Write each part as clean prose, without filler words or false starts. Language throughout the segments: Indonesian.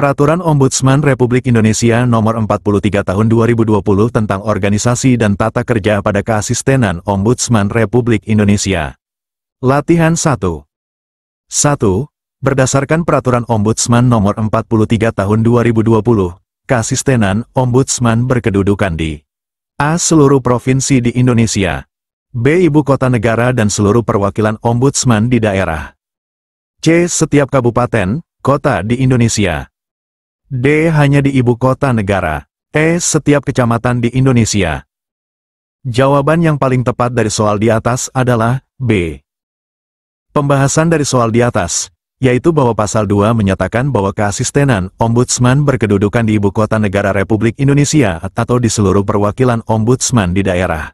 Peraturan Ombudsman Republik Indonesia Nomor 43 Tahun 2020 tentang Organisasi dan Tata Kerja pada Keasistenan Ombudsman Republik Indonesia. Latihan 1. 1. Berdasarkan Peraturan Ombudsman Nomor 43 Tahun 2020, Keasistenan Ombudsman berkedudukan di A. Seluruh provinsi di Indonesia, B. Ibu kota negara dan seluruh perwakilan Ombudsman di daerah, C. Setiap kabupaten, kota di Indonesia, D. Hanya di ibu kota negara, E. Setiap kecamatan di Indonesia. Jawaban yang paling tepat dari soal di atas adalah B. Pembahasan dari soal di atas, yaitu bahwa Pasal 2 menyatakan bahwa Keasistenan Ombudsman berkedudukan di ibu kota negara Republik Indonesia atau di seluruh perwakilan Ombudsman di daerah.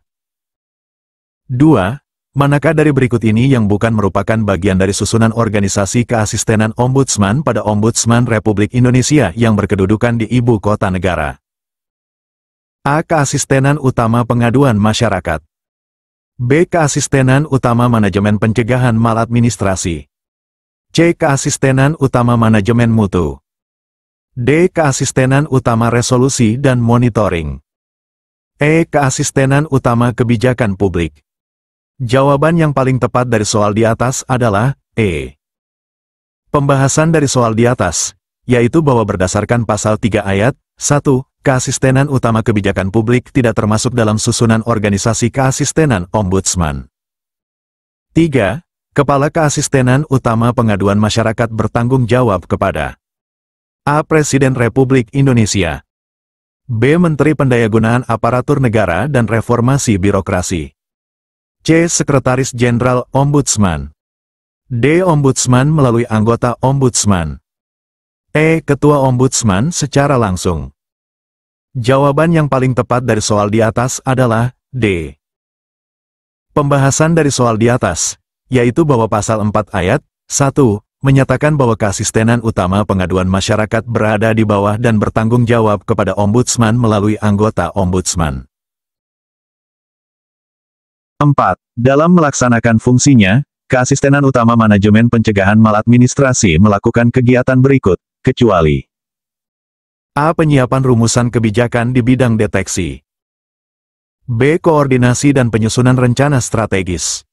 2. Manakah dari berikut ini yang bukan merupakan bagian dari susunan organisasi keasistenan Ombudsman pada Ombudsman Republik Indonesia yang berkedudukan di ibu kota negara? A. Keasistenan Utama Pengaduan Masyarakat, B. Keasistenan Utama Manajemen Pencegahan Maladministrasi, C. Keasistenan Utama Manajemen Mutu, D. Keasistenan Utama Resolusi dan Monitoring, E. Keasistenan Utama Kebijakan Publik. Jawaban yang paling tepat dari soal di atas adalah E. Pembahasan dari soal di atas, yaitu bahwa berdasarkan Pasal 3 Ayat 1, Keasistenan Utama Kebijakan Publik tidak termasuk dalam susunan organisasi keasistenan Ombudsman. 3. Kepala Keasistenan Utama Pengaduan Masyarakat bertanggung jawab kepada A. Presiden Republik Indonesia, B. Menteri Pendayagunaan Aparatur Negara dan Reformasi Birokrasi, C. Sekretaris Jenderal Ombudsman, D. Ombudsman melalui anggota Ombudsman, E. Ketua Ombudsman secara langsung. Jawaban yang paling tepat dari soal di atas adalah D. Pembahasan dari soal di atas, yaitu bahwa Pasal 4 Ayat 1 menyatakan bahwa keasistenan utama pengaduan masyarakat berada di bawah dan bertanggung jawab kepada Ombudsman melalui anggota Ombudsman. 4. Dalam melaksanakan fungsinya, Keasistenan Utama Manajemen Pencegahan Maladministrasi melakukan kegiatan berikut, kecuali A. Penyiapan rumusan kebijakan di bidang deteksi, B. Koordinasi dan penyusunan rencana strategis,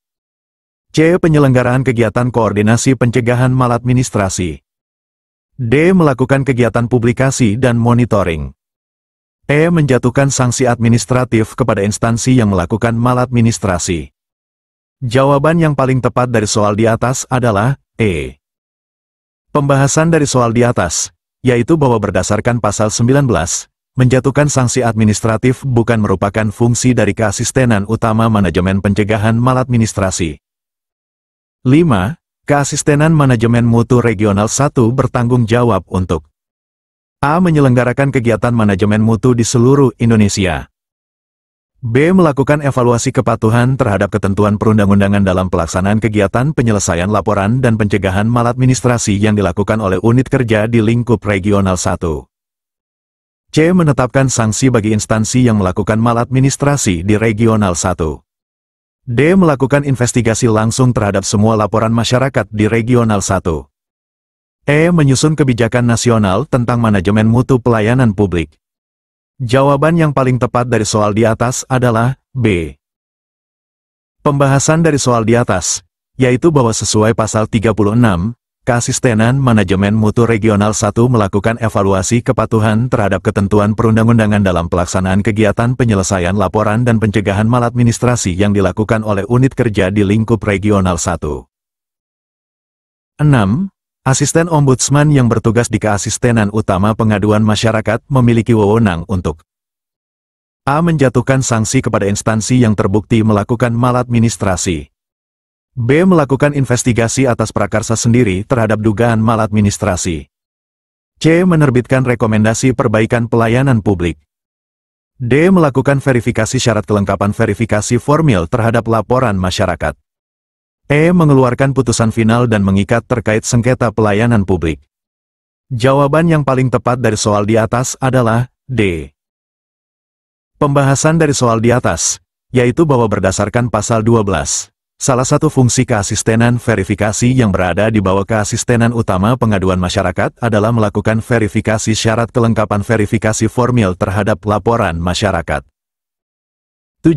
C. Penyelenggaraan kegiatan koordinasi pencegahan maladministrasi, D. Melakukan kegiatan publikasi dan monitoring, E. Menjatuhkan sanksi administratif kepada instansi yang melakukan maladministrasi. Jawaban yang paling tepat dari soal di atas adalah E. Pembahasan dari soal di atas, yaitu bahwa berdasarkan Pasal 19, menjatuhkan sanksi administratif bukan merupakan fungsi dari Keasistenan Utama Manajemen Pencegahan Maladministrasi. 5. Keasistenan Manajemen Mutu Regional 1 bertanggung jawab untuk A. Menyelenggarakan kegiatan manajemen mutu di seluruh Indonesia, B. Melakukan evaluasi kepatuhan terhadap ketentuan perundang-undangan dalam pelaksanaan kegiatan penyelesaian laporan dan pencegahan maladministrasi yang dilakukan oleh unit kerja di lingkup regional 1, C. Menetapkan sanksi bagi instansi yang melakukan maladministrasi di regional 1, D. Melakukan investigasi langsung terhadap semua laporan masyarakat di regional 1, E. Menyusun kebijakan nasional tentang manajemen mutu pelayanan publik. Jawaban yang paling tepat dari soal di atas adalah B. Pembahasan dari soal di atas, yaitu bahwa sesuai Pasal 36, Keasistenan Manajemen Mutu Regional 1 melakukan evaluasi kepatuhan terhadap ketentuan perundang-undangan dalam pelaksanaan kegiatan penyelesaian laporan dan pencegahan maladministrasi yang dilakukan oleh unit kerja di lingkup regional 1. 6. Asisten Ombudsman yang bertugas di Keasistenan Utama Pengaduan Masyarakat memiliki wewenang untuk A. Menjatuhkan sanksi kepada instansi yang terbukti melakukan maladministrasi, B. Melakukan investigasi atas prakarsa sendiri terhadap dugaan maladministrasi, C. Menerbitkan rekomendasi perbaikan pelayanan publik, D. Melakukan verifikasi syarat kelengkapan verifikasi formil terhadap laporan masyarakat, E. Mengeluarkan putusan final dan mengikat terkait sengketa pelayanan publik. Jawaban yang paling tepat dari soal di atas adalah D. Pembahasan dari soal di atas, yaitu bahwa berdasarkan Pasal 12, Salah satu fungsi keasistenan verifikasi yang berada di bawah keasistenan utama pengaduan masyarakat adalah melakukan verifikasi syarat kelengkapan verifikasi formil terhadap laporan masyarakat. 7.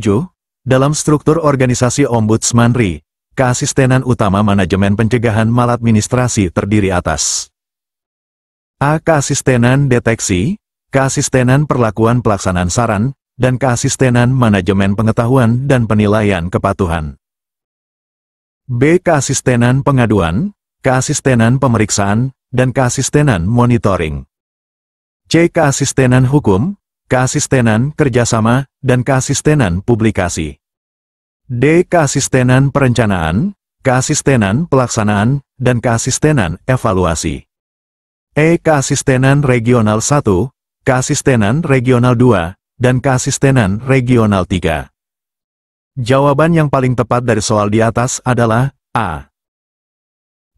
Dalam struktur organisasi Ombudsman RI, keasistenan utama manajemen pencegahan maladministrasi terdiri atas A. Keasistenan deteksi, keasistenan perlakuan pelaksanaan saran, dan keasistenan manajemen pengetahuan dan penilaian kepatuhan. B. Keasistenan pengaduan, keasistenan pemeriksaan, dan keasistenan monitoring. C. Keasistenan hukum, keasistenan kerjasama, dan keasistenan publikasi. D. Keasistenan perencanaan, keasistenan pelaksanaan, dan keasistenan evaluasi. E. Keasistenan regional 1, keasistenan regional 2, dan keasistenan regional 3. Jawaban yang paling tepat dari soal di atas adalah A.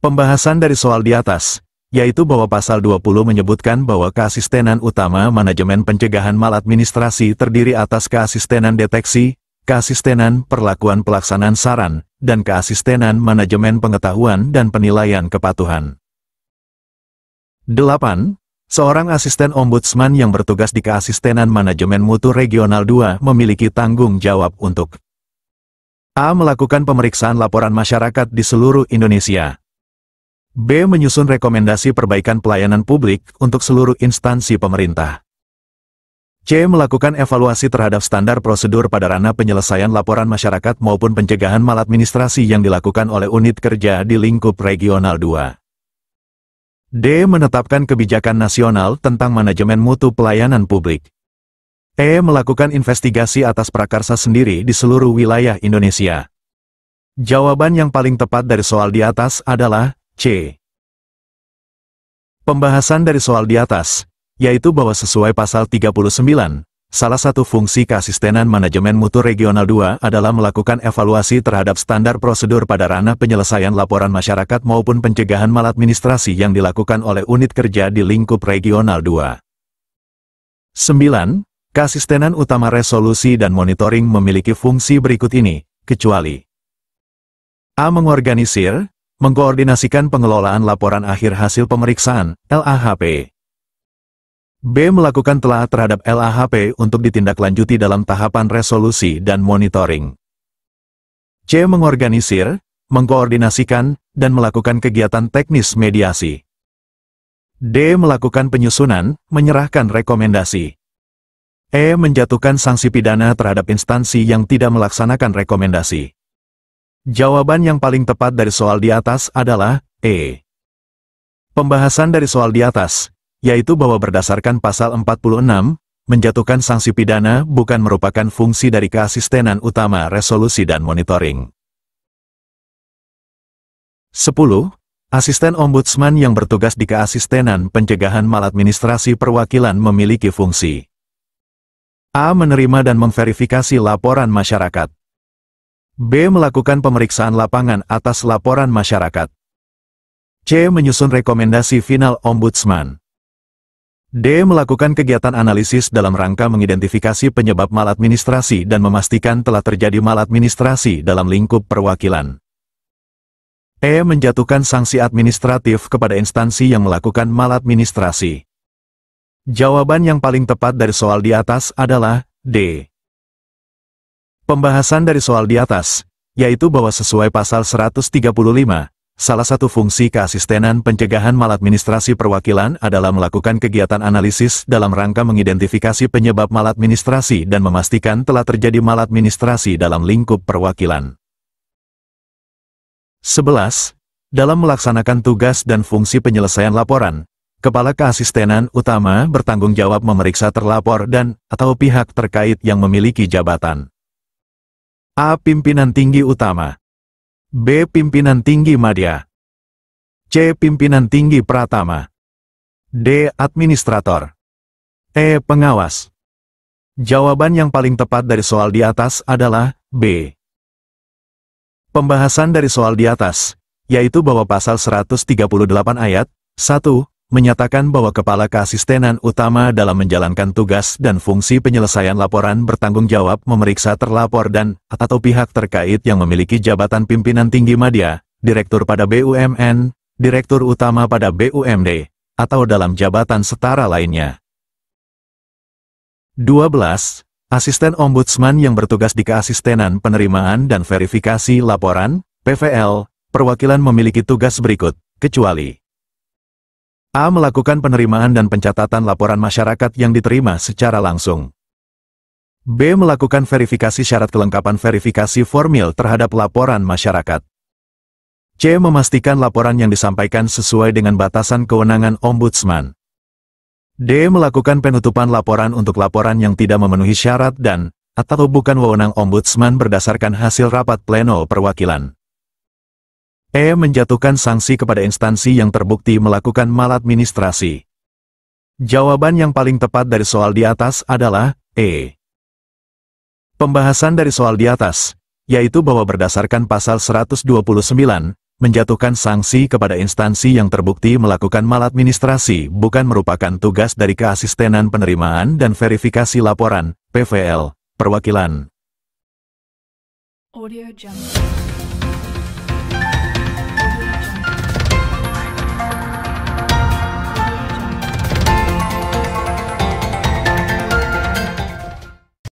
Pembahasan dari soal di atas, yaitu bahwa pasal 20 menyebutkan bahwa keasistenan utama manajemen pencegahan maladministrasi terdiri atas keasistenan deteksi, keasistenan perlakuan pelaksanaan saran, dan keasistenan manajemen pengetahuan dan penilaian kepatuhan. 8. Seorang asisten ombudsman yang bertugas di keasistenan manajemen mutu regional 2 memiliki tanggung jawab untuk A. Melakukan pemeriksaan laporan masyarakat di seluruh Indonesia. B. Menyusun rekomendasi perbaikan pelayanan publik untuk seluruh instansi pemerintah. C. Melakukan evaluasi terhadap standar prosedur pada ranah penyelesaian laporan masyarakat maupun pencegahan maladministrasi yang dilakukan oleh unit kerja di lingkup regional 2. D. Menetapkan kebijakan nasional tentang manajemen mutu pelayanan publik. E. Melakukan investigasi atas prakarsa sendiri di seluruh wilayah Indonesia. Jawaban yang paling tepat dari soal di atas adalah C. Pembahasan dari soal di atas, yaitu bahwa sesuai pasal 39, salah satu fungsi keasistenan manajemen mutu regional 2 adalah melakukan evaluasi terhadap standar prosedur pada ranah penyelesaian laporan masyarakat maupun pencegahan maladministrasi yang dilakukan oleh unit kerja di lingkup regional 2. 9. Keasistenan utama resolusi dan monitoring memiliki fungsi berikut ini, kecuali A. Mengorganisir, mengkoordinasikan pengelolaan laporan akhir hasil pemeriksaan, LAHP. B. Melakukan telaah terhadap LAHP untuk ditindaklanjuti dalam tahapan resolusi dan monitoring. C. Mengorganisir, mengkoordinasikan, dan melakukan kegiatan teknis mediasi. D. Melakukan penyusunan, menyerahkan rekomendasi. E. Menjatuhkan sanksi pidana terhadap instansi yang tidak melaksanakan rekomendasi. Jawaban yang paling tepat dari soal di atas adalah E. Pembahasan dari soal di atas, yaitu bahwa berdasarkan pasal 46, menjatuhkan sanksi pidana bukan merupakan fungsi dari keasistenan utama resolusi dan monitoring. 10. Asisten ombudsman yang bertugas di keasistenan pencegahan maladministrasi perwakilan memiliki fungsi A. Menerima dan memverifikasi laporan masyarakat. B. Melakukan pemeriksaan lapangan atas laporan masyarakat. C. Menyusun rekomendasi final ombudsman. D. Melakukan kegiatan analisis dalam rangka mengidentifikasi penyebab maladministrasi dan memastikan telah terjadi maladministrasi dalam lingkup perwakilan. E. Menjatuhkan sanksi administratif kepada instansi yang melakukan maladministrasi. Jawaban yang paling tepat dari soal di atas adalah D. Pembahasan dari soal di atas, yaitu bahwa sesuai pasal 135, salah satu fungsi keasistenan pencegahan maladministrasi perwakilan adalah melakukan kegiatan analisis dalam rangka mengidentifikasi penyebab maladministrasi dan memastikan telah terjadi maladministrasi dalam lingkup perwakilan. 11. Dalam melaksanakan tugas dan fungsi penyelesaian laporan, Kepala Keasistenan Utama bertanggung jawab memeriksa terlapor dan/atau pihak terkait yang memiliki jabatan. A. Pimpinan Tinggi Utama. B. Pimpinan Tinggi Madya. C. Pimpinan Tinggi Pratama. D. Administrator. E. Pengawas. Jawaban yang paling tepat dari soal di atas adalah B. Pembahasan dari soal di atas, yaitu bahwa pasal 138 ayat 1 menyatakan bahwa Kepala Keasistenan Utama dalam menjalankan tugas dan fungsi penyelesaian laporan bertanggung jawab memeriksa terlapor dan atau pihak terkait yang memiliki jabatan pimpinan tinggi media, Direktur pada BUMN, Direktur Utama pada BUMD, atau dalam jabatan setara lainnya. 12. Asisten Ombudsman yang bertugas di Keasistenan Penerimaan dan Verifikasi Laporan, PVL, perwakilan memiliki tugas berikut, kecuali A. Melakukan penerimaan dan pencatatan laporan masyarakat yang diterima secara langsung. B. Melakukan verifikasi syarat kelengkapan verifikasi formil terhadap laporan masyarakat. C. Memastikan laporan yang disampaikan sesuai dengan batasan kewenangan Ombudsman. D. Melakukan penutupan laporan untuk laporan yang tidak memenuhi syarat dan atau bukan wewenang Ombudsman berdasarkan hasil rapat pleno perwakilan. E. Menjatuhkan sanksi kepada instansi yang terbukti melakukan maladministrasi. Jawaban yang paling tepat dari soal di atas adalah E. Pembahasan dari soal di atas, yaitu bahwa berdasarkan pasal 129, menjatuhkan sanksi kepada instansi yang terbukti melakukan maladministrasi bukan merupakan tugas dari Keasistenan Penerimaan dan Verifikasi Laporan, PVL, perwakilan. Audio Jungle.